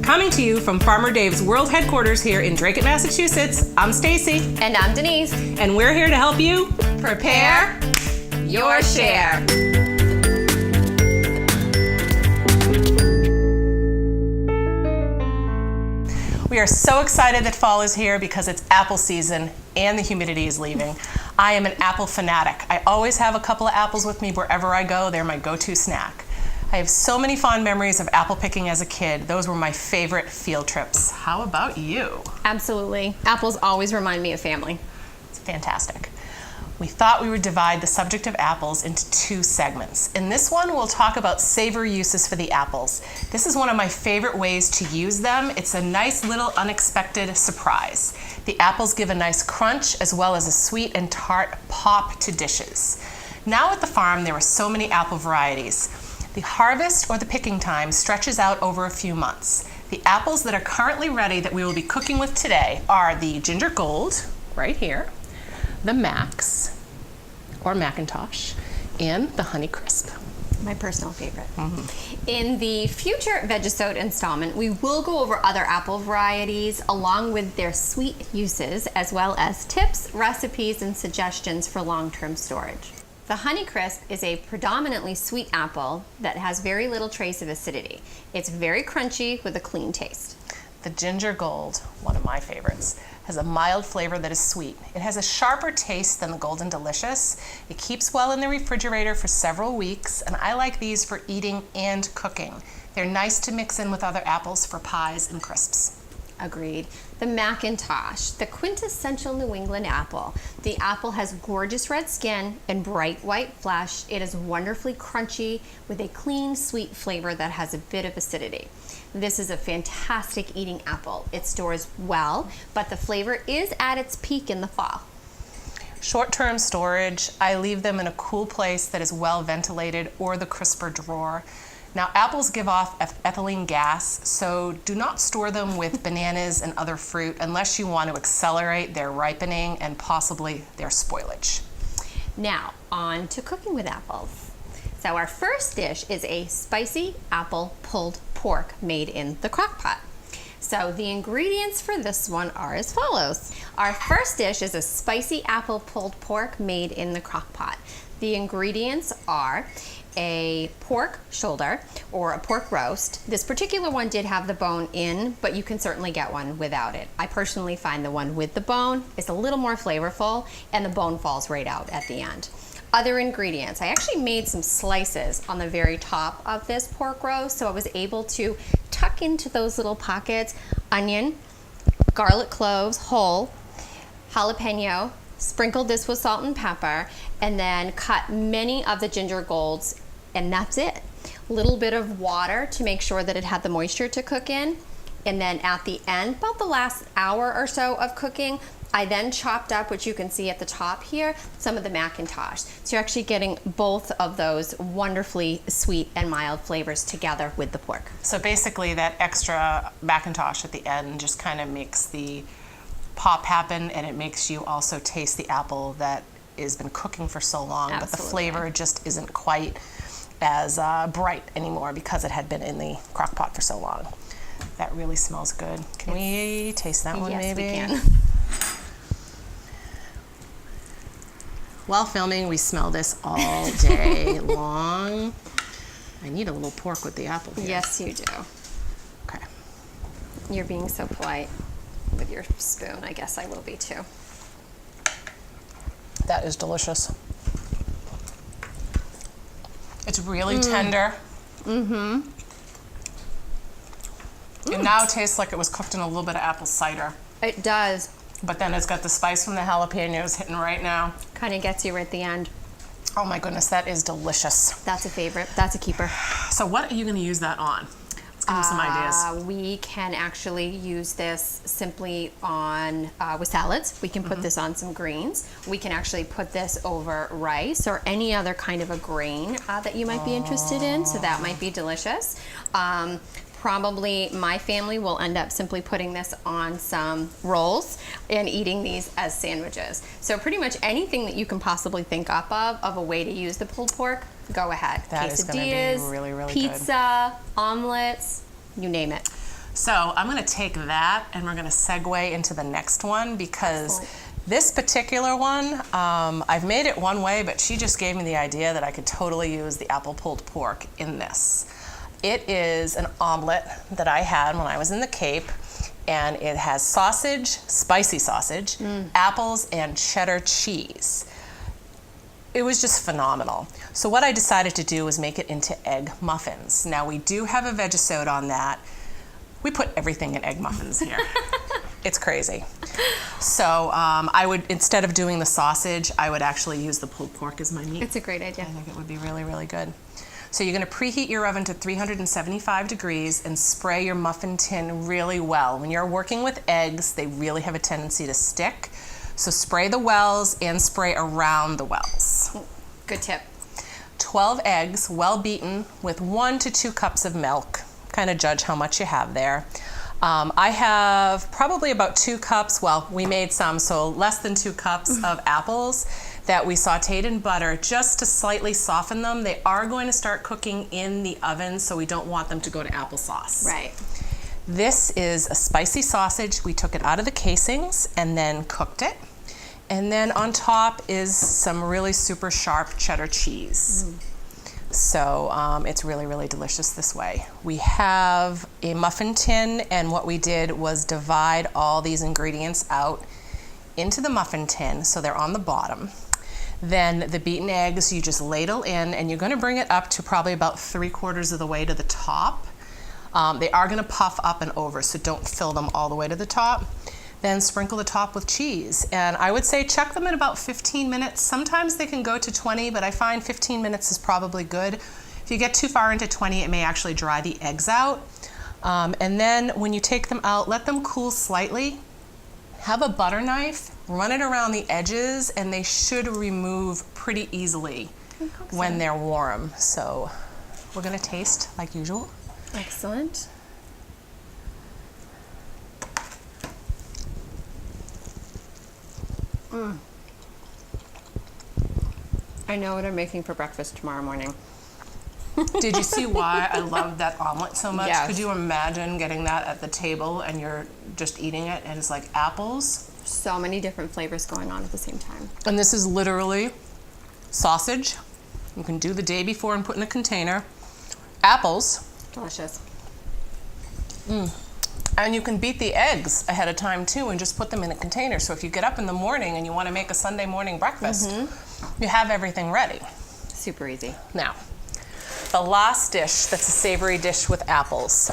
Coming to you from Farmer Dave's world headquarters here in Drake, Massachusetts, I'm Stacey. And I'm Denise. And we're here to help you prepare your share. We are so excited that fall is here because it's apple season and the humidity is leaving. I am an apple fanatic. I always have a couple of apples with me wherever I go. They're my go-to snack. I have so many fond memories of apple picking as a kid. Those were my favorite field trips. How about you? Absolutely. Apples always remind me of family. It's fantastic. We thought we would divide the subject of apples into two segments. In this one, we'll talk about savory uses for the apples. This is one of my favorite ways to use them. It's a nice little unexpected surprise. The apples give a nice crunch as well as a sweet and tart pop to dishes. Now at the farm, there are so many apple varieties. The harvest or the picking time stretches out over a few months. The apples that are currently ready that we will be cooking with today are the Ginger Gold, right here, the Max, or Macintosh, and the Honey Crisp. My personal favorite. In the future Vegisode installment, we will go over other apple varieties along with their sweet uses, as well as tips, recipes, and suggestions for long-term storage. The Honey Crisp is a predominantly sweet apple that has very little trace of acidity. It's very crunchy with a clean taste. The Ginger Gold, one of my favorites, has a mild flavor that is sweet. It has a sharper taste than the Golden Delicious. It keeps well in the refrigerator for several weeks, and I like these for eating and cooking. They're nice to mix in with other apples for pies and crisps. Agreed. The Macintosh, the quintessential New England apple. The apple has gorgeous red skin and bright white flesh. It is wonderfully crunchy with a clean, sweet flavor that has a bit of acidity. This is a fantastic eating apple. It stores well, but the flavor is at its peak in the fall. Short-term storage, I leave them in a cool place that is well ventilated or the crisper drawer. Now, apples give off ethylene gas, so do not store them with bananas and other fruit unless you want to accelerate their ripening and possibly their spoilage. Now, on to cooking with apples. So our first dish is a spicy apple pulled pork made in the crock pot. So the ingredients for this one are as follows. Our first dish is a spicy apple pulled pork made in the crock pot. The ingredients are a pork shoulder or a pork roast. This particular one did have the bone in, but you can certainly get one without it. I personally find the one with the bone is a little more flavorful and the bone falls right out at the end. Other ingredients, I actually made some slices on the very top of this pork roast, so I was able to tuck into those little pockets onion, garlic cloves whole, jalapeno, sprinkled this with salt and pepper, and then cut many of the ginger golds, and that's it. A little bit of water to make sure that it had the moisture to cook in, and then at the end, about the last hour or so of cooking, I then chopped up, which you can see at the top here, some of the Macintosh. So you're actually getting both of those wonderfully sweet and mild flavors together with the pork. So basically that extra Macintosh at the end just kind of makes the pop happen, and it makes you also taste the apple that has been cooking for so long. Absolutely. But the flavor just isn't quite as bright anymore because it had been in the crock pot for so long. That really smells good. Can we taste that one maybe? Yes, we can. While filming, we smell this all day long. I need a little pork with the apple here. Yes, you do. Okay. You're being so polite with your spoon. I guess I will be too. That is delicious. It's really tender. Mm-hmm. It now tastes like it was cooked in a little bit of apple cider. It does. But then it's got the spice from the jalapenos hitting right now. Kind of gets you right at the end. Oh my goodness, that is delicious. That's a favorite. That's a keeper. So what are you going to use that on? Let's give me some ideas. We can actually use this simply on with salads. We can put this on some greens. We can actually put this over rice or any other kind of a grain that you might be interested in. So that might be delicious. Probably my family will end up simply putting this on some rolls and eating these as sandwiches. So pretty much anything that you can possibly think up of a way to use the pulled pork, go ahead. That is going to be really, really pizza, omelets, you name it. So I'm gonna take that and we're gonna segue into the next one because this particular one, I've made it one way, but she just gave me the idea that I could totally use the apple pulled pork in this. It is an omelet that I had when I was in the Cape, and it has sausage, spicy sausage, apples, and cheddar cheese. It was just phenomenal. So what I decided to do was make it into egg muffins. Now we do have a Vegisode on that. We put everything in egg muffins here. It's crazy. So I would, instead of doing the sausage, I would actually use the pulled pork as my meat. It's a great idea. I think it would be really, really good. So you're gonna preheat your oven to 375 degrees and spray your muffin tin really well. When you're working with eggs, they really have a tendency to stick. So spray the wells and spray around the wells. Good tip. 12 eggs, well beaten, with 1 to 2 cups of milk. Kind of judge how much you have there. I have probably about 2 cups, well, we made some, so less than 2 cups of apples that we sauteed in butter just to slightly soften them. They are going to start cooking in the oven, so we don't want them to go to applesauce. Right. This is a spicy sausage. We took it out of the casings and then cooked it. And then on top is some really super sharp cheddar cheese. So it's really, really delicious this way. We have a muffin tin, and what we did was divide all these ingredients out into the muffin tin so they're on the bottom. Then the beaten eggs you just ladle in, and you're gonna bring it up to probably about 3/4 of the way to the top. They are gonna puff up and over, so don't fill them all the way to the top. Then sprinkle the top with cheese. And I would say check them at about 15 minutes. Sometimes they can go to 20, but I find 15 minutes is probably good. If you get too far into 20, it may actually dry the eggs out. And then when you take them out, let them cool slightly. Have a butter knife, run it around the edges, and they should remove pretty easily when they're warm. So we're gonna taste like usual. Excellent. I know what I'm making for breakfast tomorrow morning. Did you see why I love that omelet so much? Yes. Could you imagine getting that at the table and you're just eating it and it's like apples? So many different flavors going on at the same time. And this is literally sausage. You can do the day before and put in a container. Apples. Delicious. And you can beat the eggs ahead of time too and just put them in a container. So if you get up in the morning and you want to make a Sunday morning breakfast, you have everything ready. Super easy. Now, the last dish that's a savory dish with apples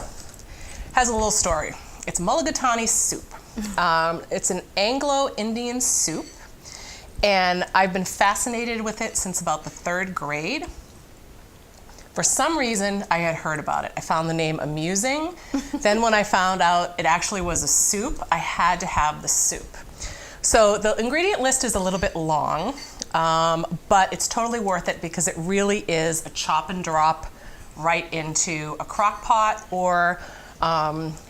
has a little story. It's Mulligatawny Soup. It's an Anglo-Indian soup, and I've been fascinated with it since about the 3rd grade. For some reason, I had heard about it. I found the name amusing. Then when I found out it actually was a soup, I had to have the soup. So the ingredient list is a little bit long, but it's totally worth it because it really is a chop and drop right into a crock pot, or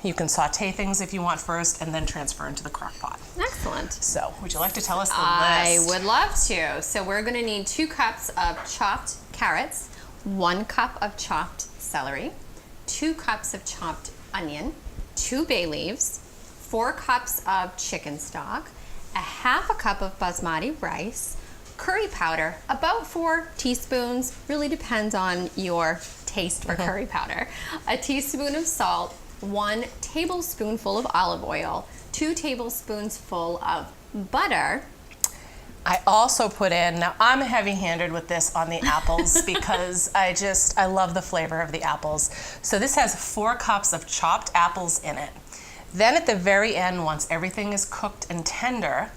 you can saute things if you want first and then transfer into the crock pot. Excellent. So would you like to tell us the I list? would love to. So we're going to need 2 cups of chopped carrots, 1 cup of chopped celery, 2 cups of chopped onion, 2 bay leaves, 4 cups of chicken stock, a half a cup of basmati rice, curry powder, about 4 teaspoons, really depends on your taste for curry powder, a teaspoon of salt, 1 tablespoonful of olive oil, 2 tablespoons full of butter. I also put in, now I'm heavy-handed with this on the apples because I love the flavor of the apples. So this has 4 cups of chopped apples in it. Then at the very end, once everything is cooked and tender,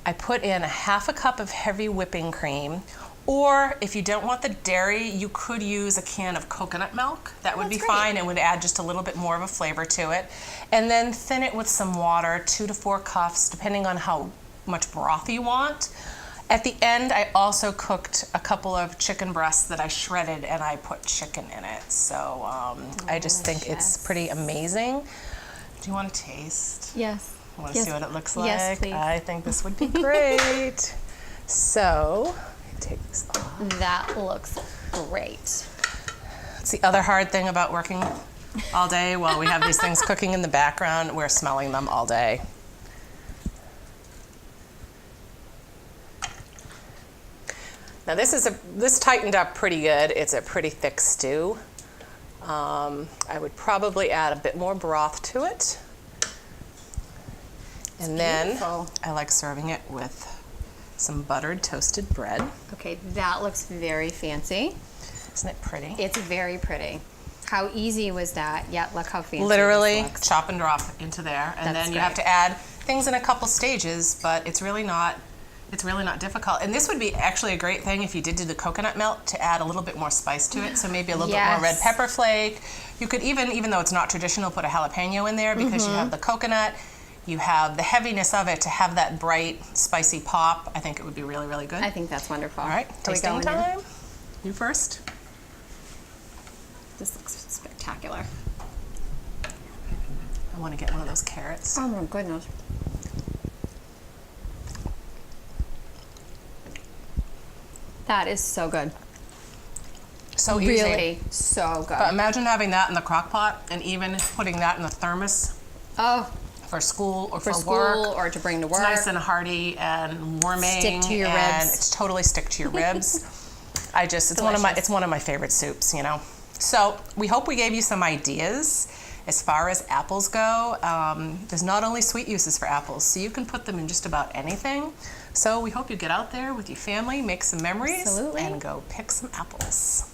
I put in a half a cup of heavy whipping cream, or if you don't want the dairy, you could use a can of coconut milk. That would be fine and would add just a little bit more of a flavor to it. And then thin it with some water, 2 to 4 cups, depending on how much broth you want. At the end, I also cooked a couple of chicken breasts that I shredded and I put chicken in it. So I just think it's pretty amazing. Do you want to taste? Yes. Want to see what it looks like? Yes, please. I think this would be great. So, take this off. That looks great. It's the other hard thing about working all day while we have these things cooking in the background. We're smelling them all day. Now this tightened up pretty good. It's a pretty thick stew. I would probably add a bit more broth to it. And then beautiful. I like serving it with some buttered toasted bread. Okay, that looks very fancy. Isn't it pretty? It's very pretty. How easy was that? Yeah, look how fancy Literally this looks. chop and drop into there, and That's then you have great. to add things in a couple stages, but it's really not difficult. And this would be actually a great thing if you did do the coconut milk to add a little bit more spice to it. So maybe a little bit more red Yes. pepper flake. You could even though it's not traditional, put a jalapeno in there because you have the coconut, you have the heaviness of it to have that bright, spicy pop. I think it would be really, really good. I think that's wonderful. All right, Are we tasting going in? time. You first. This looks spectacular. I want to get one of those carrots. Oh my goodness. That is so good. So easy. Really so good. But imagine having that in the crock pot and even putting that in the thermos Oh, for school or for for school work. or to bring to It's work. nice and hearty and warming. Stick to your and ribs. It's totally stick to your ribs. It's Delicious. one of my favorite soups, you know. So we hope we gave you some ideas as far as apples go. There's not only sweet uses for apples, so you can put them in just about anything. So we hope you get out there with your family, make some memories, Absolutely. and go pick some apples.